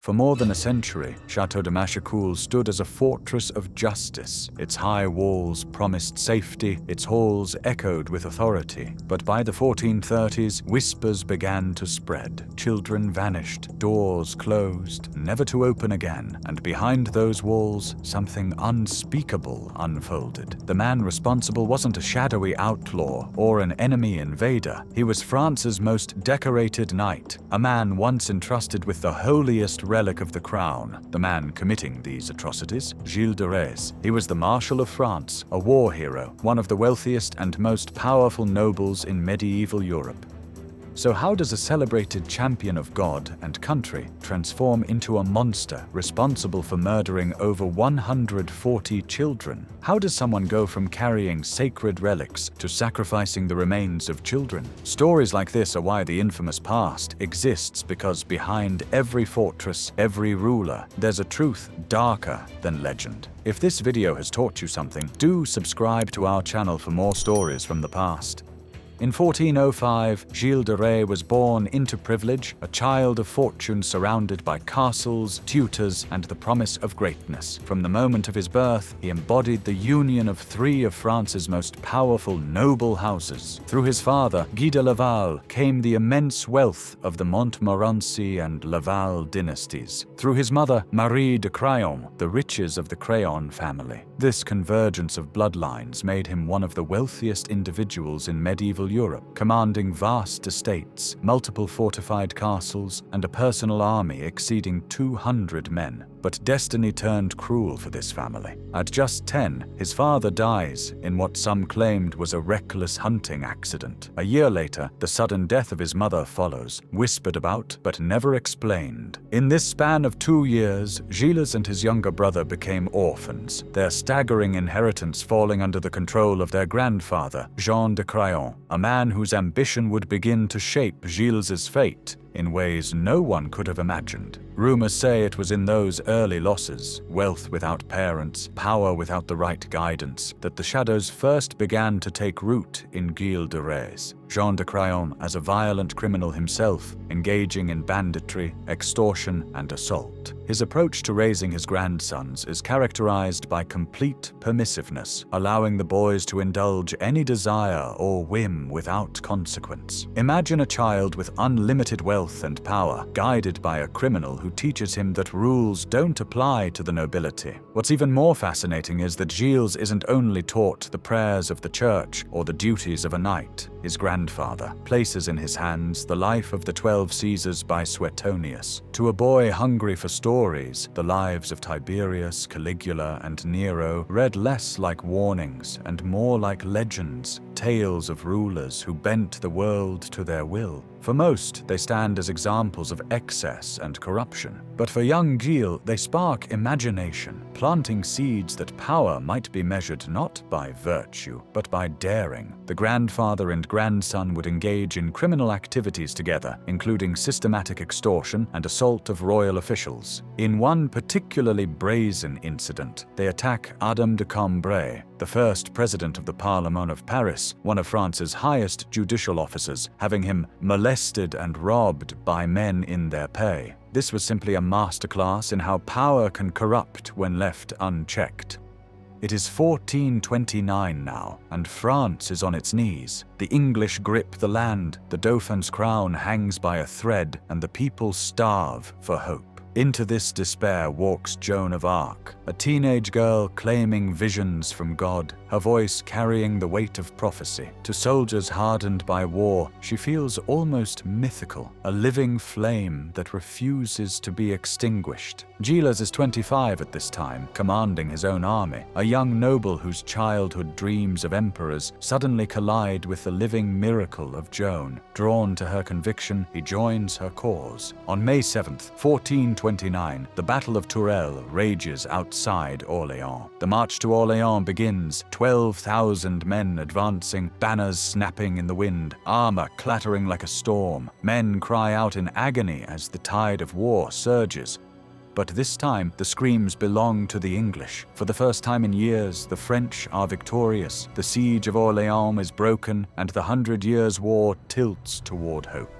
For more than a century, Château de Machecoul stood as a fortress of justice. Its high walls promised safety, its halls echoed with authority. But by the 1430s, whispers began to spread. Children vanished, doors closed, never to open again, and behind those walls, something unspeakable unfolded. The man responsible wasn't a shadowy outlaw or an enemy invader. He was France's most decorated knight, a man once entrusted with the holiest relic of the crown. The man committing these atrocities, Gilles de Rais. He was the Marshal of France, a war hero, one of the wealthiest and most powerful nobles in medieval Europe. So how does a celebrated champion of God and country transform into a monster responsible for murdering over 140 children? How does someone go from carrying sacred relics to sacrificing the remains of children? Stories like this are why the infamous past exists, because behind every fortress, every ruler, there's a truth darker than legend. If this video has taught you something, do subscribe to our channel for more stories from the past. In 1405, Gilles de Rais was born into privilege, a child of fortune surrounded by castles, tutors, and the promise of greatness. From the moment of his birth, he embodied the union of three of France's most powerful noble houses. Through his father, Guy de Laval, came the immense wealth of the Montmorency and Laval dynasties. Through his mother, Marie de Craon, the riches of the Craon family. This convergence of bloodlines made him one of the wealthiest individuals in medieval Europe, commanding vast estates, multiple fortified castles, and a personal army exceeding 200 men. But destiny turned cruel for this family. At just 10, his father dies in what some claimed was a reckless hunting accident. A year later, the sudden death of his mother follows, whispered about but never explained. In this span of 2 years, Gilles and his younger brother became orphans, their staggering inheritance falling under the control of their grandfather, Jean de Craon, a man whose ambition would begin to shape Gilles's fate in ways no one could have imagined. Rumors say it was in those early losses, wealth without parents, power without the right guidance, that the shadows first began to take root in Gilles de Rais. Jean de Craon, as a violent criminal himself, engaging in banditry, extortion, and assault. His approach to raising his grandsons is characterized by complete permissiveness, allowing the boys to indulge any desire or whim without consequence. Imagine a child with unlimited wealth and power, guided by a criminal who teaches him that rules don't apply to the nobility. What's even more fascinating is that Gilles isn't only taught the prayers of the church or the duties of a knight. His grandfather places in his hands the life of the 12 Caesars by Suetonius. To a boy hungry for stories, the lives of Tiberius, Caligula, and Nero read less like warnings and more like legends, tales of rulers who bent the world to their will. For most, they stand as examples of excess and corruption. But for young Gilles, they spark imagination, planting seeds that power might be measured not by virtue, but by daring. The grandfather and grandson would engage in criminal activities together, including systematic extortion and assault of royal officials. In one particularly brazen incident, they attack Adam de Cambrai, the first president of the Parlement of Paris, one of France's highest judicial officers, having him molested and robbed by men in their pay. This was simply a masterclass in how power can corrupt when left unchecked. It is 1429 now, and France is on its knees. The English grip the land, the Dauphin's crown hangs by a thread, and the people starve for hope. Into this despair walks Joan of Arc, a teenage girl claiming visions from God, her voice carrying the weight of prophecy. To soldiers hardened by war, she feels almost mythical, a living flame that refuses to be extinguished. Gilles is 25 at this time, commanding his own army, a young noble whose childhood dreams of emperors suddenly collide with the living miracle of Joan. Drawn to her conviction, he joins her cause. On May 7th, 1429, the Battle of Tourelle rages outside Orléans. The march to Orléans begins, 12,000 men advancing, banners snapping in the wind, armor clattering like a storm. Men cry out in agony as the tide of war surges. But this time, the screams belong to the English. For the first time in years, the French are victorious. The siege of Orléans is broken, and the 100 Years' War tilts toward hope.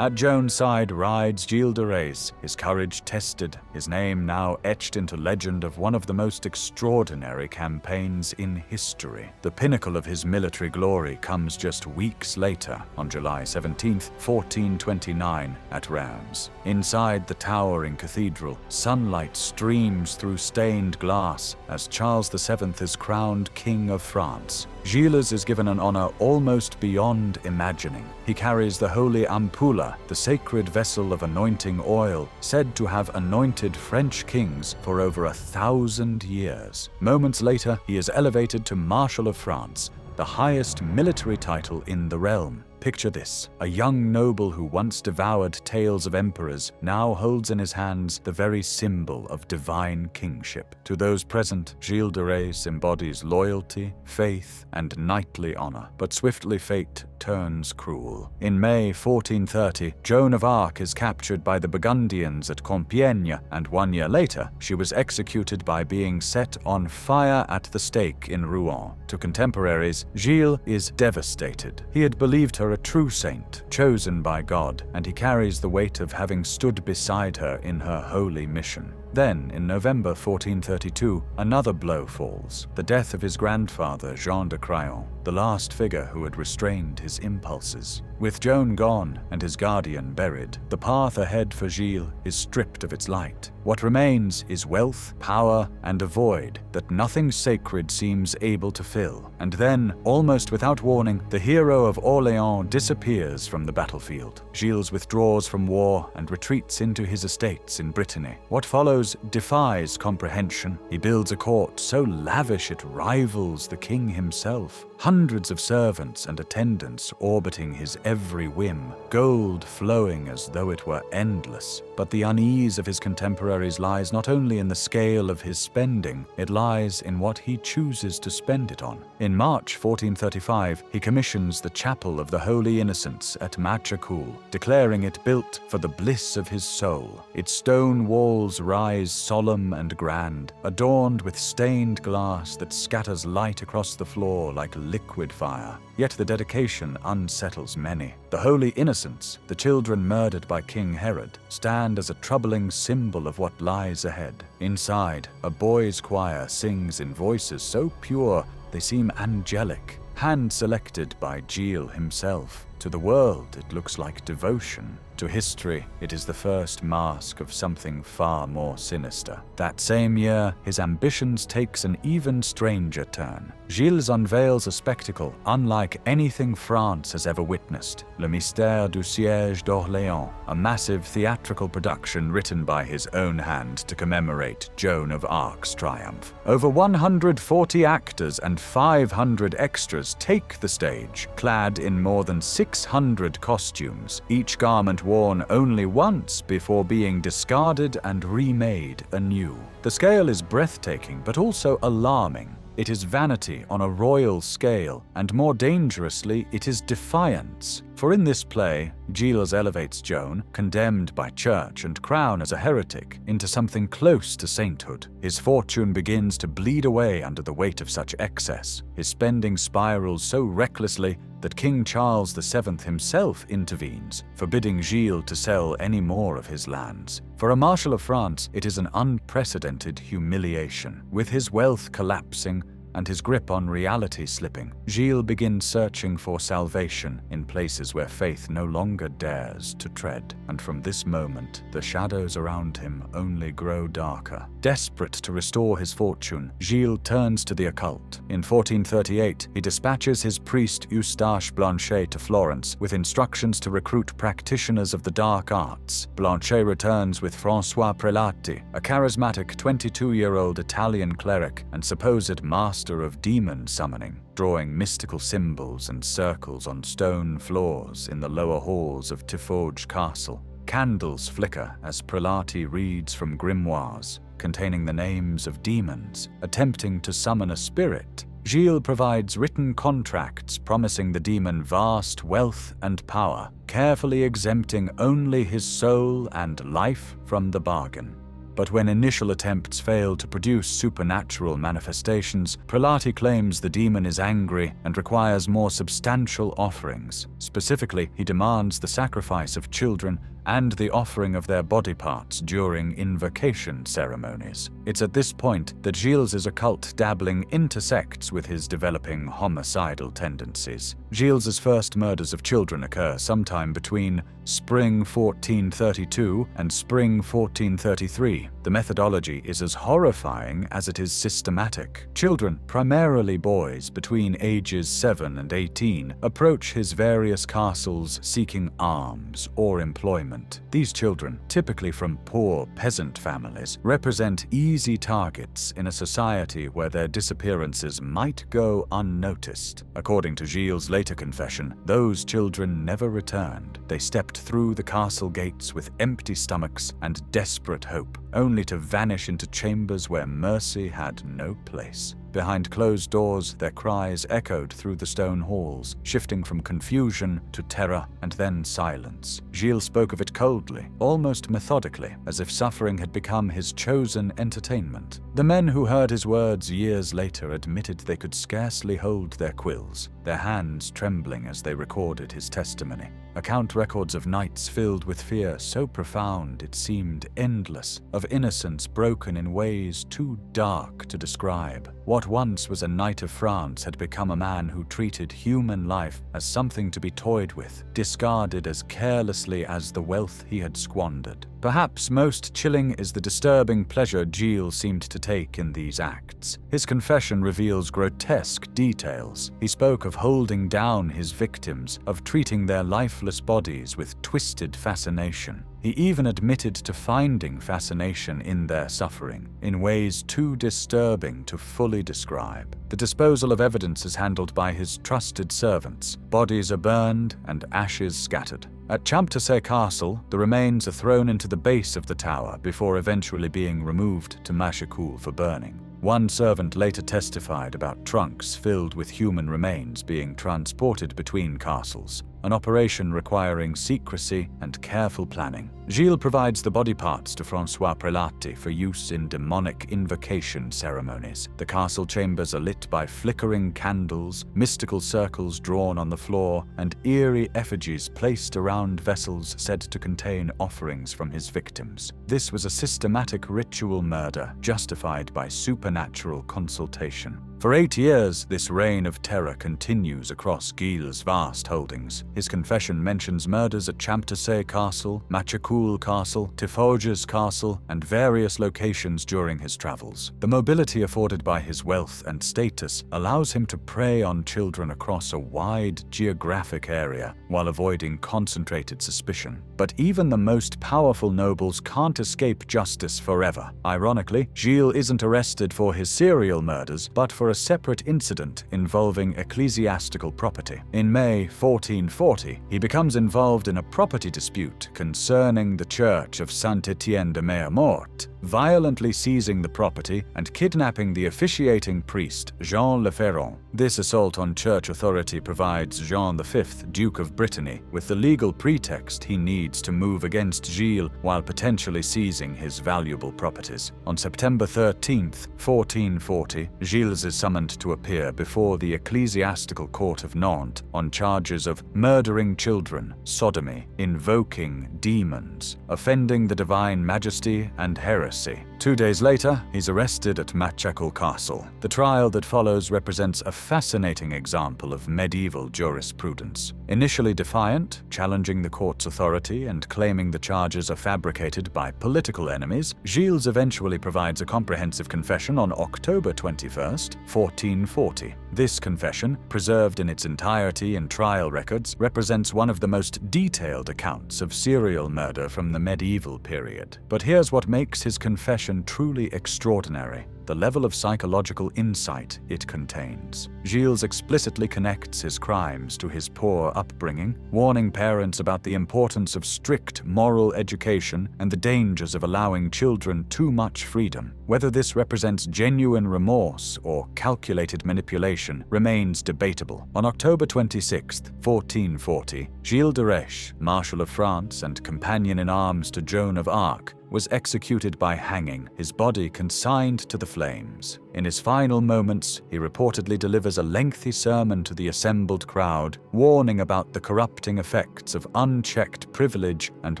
At Joan's side rides Gilles de Rais, his courage tested, his name now etched into legend of one of the most extraordinary campaigns in history. The pinnacle of his military glory comes just weeks later, on July 17, 1429, at Reims. Inside the towering cathedral, sunlight streams through stained glass as Charles VII is crowned King of France. Gilles is given an honor almost beyond imagining. He carries the holy ampulla, the sacred vessel of anointing oil, said to have anointed French kings for over 1,000 years. Moments later, he is elevated to Marshal of France, the highest military title in the realm. Picture this: a young noble who once devoured tales of emperors now holds in his hands the very symbol of divine kingship. To those present, Gilles de Rais embodies loyalty, faith, and knightly honor. But swiftly fate turns cruel. In May 1430, Joan of Arc is captured by the Burgundians at Compiègne, and 1 year later, she was executed by being set on fire at the stake in Rouen. To contemporaries, Gilles is devastated. He had believed her a true saint, chosen by God, and he carries the weight of having stood beside her in her holy mission. Then, in November 1432, another blow falls: the death of his grandfather, Jean de Craon, the last figure who had restrained his impulses. With Joan gone and his guardian buried, the path ahead for Gilles is stripped of its light. What remains is wealth, power, and a void that nothing sacred seems able to fill. And then, almost without warning, the hero of Orléans disappears from the battlefield. Gilles withdraws from war and retreats into his estates in Brittany. What follows defies comprehension. He builds a court so lavish it rivals the king himself. Hundreds of servants and attendants orbiting his every whim, gold flowing as though it were endless. But the unease of his contemporaries lies not only in the scale of his spending, it lies in what he chooses to spend it on. In March 1435, he commissions the Chapel of the Holy Innocents at Machecoul, declaring it built for the bliss of his soul. Its stone walls rise solemn and grand, adorned with stained glass that scatters light across the floor like liquid fire. Yet the dedication unsettles many. The Holy Innocents, the children murdered by King Herod, stand as a troubling symbol of what lies ahead. Inside, a boys' choir sings in voices so pure they seem angelic, hand-selected by Gilles himself. To the world, it looks like devotion. To history, it is the first mask of something far more sinister. That same year, his ambitions takes an even stranger turn. Gilles unveils a spectacle unlike anything France has ever witnessed: Le Mystère du Siège d'Orléans, a massive theatrical production written by his own hand to commemorate Joan of Arc's triumph. Over 140 actors and 500 extras take the stage, clad in more than 600 costumes, each garment worn only once before being discarded and remade anew. The scale is breathtaking but also alarming. It is vanity on a royal scale, and more dangerously, it is defiance. For in this play, Gilles elevates Joan, condemned by church and crown as a heretic, into something close to sainthood. His fortune begins to bleed away under the weight of such excess. His spending spirals so recklessly that King Charles VII himself intervenes, forbidding Gilles to sell any more of his lands. For a Marshal of France, it is an unprecedented humiliation. With his wealth collapsing and his grip on reality slipping, Gilles begins searching for salvation in places where faith no longer dares to tread. And from this moment, the shadows around him only grow darker. Desperate to restore his fortune, Gilles turns to the occult. In 1438, he dispatches his priest Eustache Blanchet to Florence with instructions to recruit practitioners of the dark arts. Blanchet returns with François Prelati, a charismatic 22-year-old Italian cleric and supposed master of demon summoning, drawing mystical symbols and circles on stone floors in the lower halls of Tiffauges Castle. Candles flicker as Prelati reads from grimoires containing the names of demons, attempting to summon a spirit. Gilles provides written contracts promising the demon vast wealth and power, carefully exempting only his soul and life from the bargain. But when initial attempts fail to produce supernatural manifestations, Prelati claims the demon is angry and requires more substantial offerings. Specifically, he demands the sacrifice of children and the offering of their body parts during invocation ceremonies. It's at this point that Gilles' occult dabbling intersects with his developing homicidal tendencies. Gilles' first murders of children occur sometime between spring 1432 and spring 1433. The methodology is as horrifying as it is systematic. Children, primarily boys between ages 7 and 18, approach his various castles seeking alms or employment. These children, typically from poor peasant families, represent easy targets in a society where their disappearances might go unnoticed. According to Gilles' later confession, those children never returned. They stepped through the castle gates with empty stomachs and desperate hope, only to vanish into chambers where mercy had no place. Behind closed doors, their cries echoed through the stone halls, shifting from confusion to terror and then silence. Gilles spoke of it coldly, almost methodically, as if suffering had become his chosen entertainment. The men who heard his words years later admitted they could scarcely hold their quills, their hands trembling as they recorded his testimony. Account records of nights filled with fear so profound it seemed endless, of innocence broken in ways too dark to describe. What once was a knight of France had become a man who treated human life as something to be toyed with, discarded as carelessly as the wealth he had squandered. Perhaps most chilling is the disturbing pleasure Gilles seemed to take in these acts. His confession reveals grotesque details. He spoke of holding down his victims, of treating their lifeless bodies with twisted fascination. He even admitted to finding fascination in their suffering, in ways too disturbing to fully describe. The disposal of evidence is handled by his trusted servants. Bodies are burned and ashes scattered. At Champtocé Castle, the remains are thrown into the base of the tower before eventually being removed to Machecoul for burning. One servant later testified about trunks filled with human remains being transported between castles, an operation requiring secrecy and careful planning. Gilles provides the body parts to François Prelati for use in demonic invocation ceremonies. The castle chambers are lit by flickering candles, mystical circles drawn on the floor, and eerie effigies placed around vessels said to contain offerings from his victims. This was a systematic ritual murder justified by supernatural consultation. For 8 years, this reign of terror continues across Gilles' vast holdings. His confession mentions murders at Champtocé Castle, Machecoul Castle, Tiffauges Castle, and various locations during his travels. The mobility afforded by his wealth and status allows him to prey on children across a wide geographic area while avoiding concentrated suspicion. But even the most powerful nobles can't escape justice forever. Ironically, Gilles isn't arrested for his serial murders, but for a separate incident involving ecclesiastical property. In May 1440, he becomes involved in a property dispute concerning the church of Saint-Étienne de Mer-Morte, violently seizing the property and kidnapping the officiating priest, Jean Le Ferron. This assault on church authority provides Jean V, Duke of Brittany, with the legal pretext he needs to move against Gilles while potentially seizing his valuable properties. On September 13, 1440, Gilles is summoned to appear before the ecclesiastical court of Nantes on charges of murdering children, sodomy, invoking demons, offending the divine majesty, and heresy. 2 days later, he's arrested at Machecoul Castle. The trial that follows represents a fascinating example of medieval jurisprudence. Initially defiant, challenging the court's authority and claiming the charges are fabricated by political enemies, Gilles eventually provides a comprehensive confession on October 21st, 1440. This confession, preserved in its entirety in trial records, represents one of the most detailed accounts of serial murder from the medieval period. But here's what makes his confession truly extraordinary. The the level of psychological insight it contains. Gilles explicitly connects his crimes to his poor upbringing, warning parents about the importance of strict moral education and the dangers of allowing children too much freedom. Whether this represents genuine remorse or calculated manipulation remains debatable. On October 26, 1440, Gilles de Rais, Marshal of France and companion-in-arms to Joan of Arc, was executed by hanging, his body consigned to the flames. In his final moments, he reportedly delivers a lengthy sermon to the assembled crowd, warning about the corrupting effects of unchecked privilege and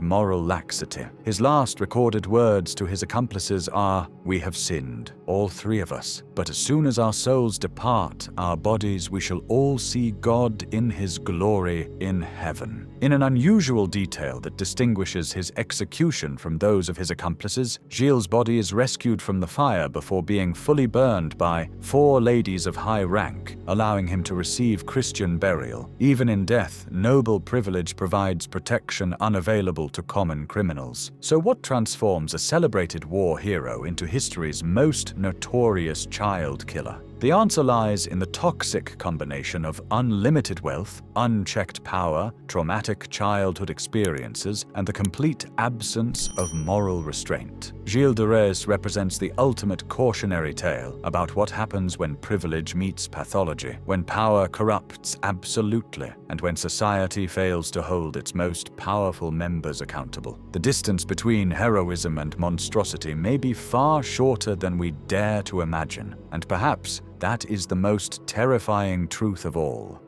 moral laxity. His last recorded words to his accomplices are, "We have sinned, all three of us, but as soon as our souls depart our bodies, we shall all see God in his glory in heaven." In an unusual detail that distinguishes his execution from those of his accomplices, Gilles' body is rescued from the fire before being fully burned by 4 ladies of high rank, allowing him to receive Christian burial. Even in death, noble privilege provides protection unavailable to common criminals. So what transforms a celebrated war hero into history's most notorious child killer? The answer lies in the toxic combination of unlimited wealth, unchecked power, traumatic childhood experiences, and the complete absence of moral restraint. Gilles de Rais represents the ultimate cautionary tale about what happens when privilege meets pathology, when power corrupts absolutely, and when society fails to hold its most powerful members accountable. The distance between heroism and monstrosity may be far shorter than we dare to imagine, and perhaps that is the most terrifying truth of all.